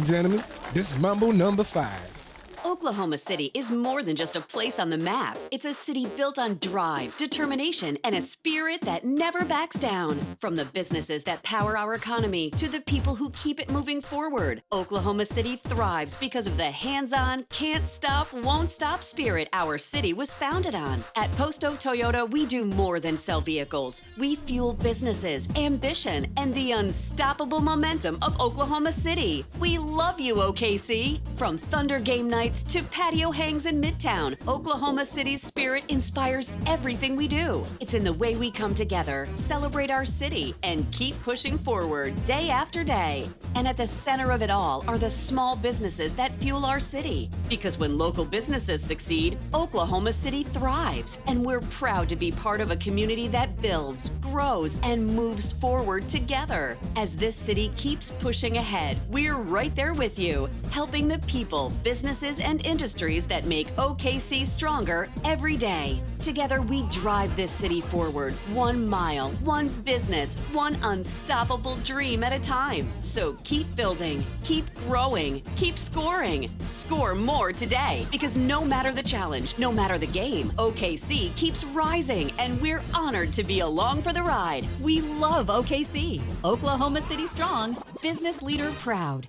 and gentlemen, this is Mambo number 5. Oklahoma City is more than just a place on the map. It's a city built on drive, determination, and a spirit that never backs down. From the businesses that power our economy to the people who keep it moving forward, Oklahoma City thrives because of the hands-on, can't stop, won't stop spirit our city was founded on. At Post Oak Toyota, we do more than sell vehicles. We fuel businesses, ambition, and the unstoppable momentum of Oklahoma City. We love you, OKC. From Thunder game nights to patio hangs in Midtown, Oklahoma City's spirit inspires everything we do. It's in the way we come together, celebrate our city, and keep pushing forward day after day. And at the center of it all are the small businesses that fuel our city. Because when local businesses succeed, Oklahoma City thrives. And we're proud to be part of a community that builds, grows, and moves forward together. As this city keeps pushing ahead, we're right there with you, helping the people, businesses, and industries that make OKC stronger every day. Together, we drive this city forward, 1 mile, 1 business, 1 unstoppable dream at a time. So keep building, keep growing, keep scoring. Score more today, because no matter the challenge, no matter the game, OKC keeps rising, and we're honored to be along for the ride. We love OKC. Oklahoma City strong, business leader proud.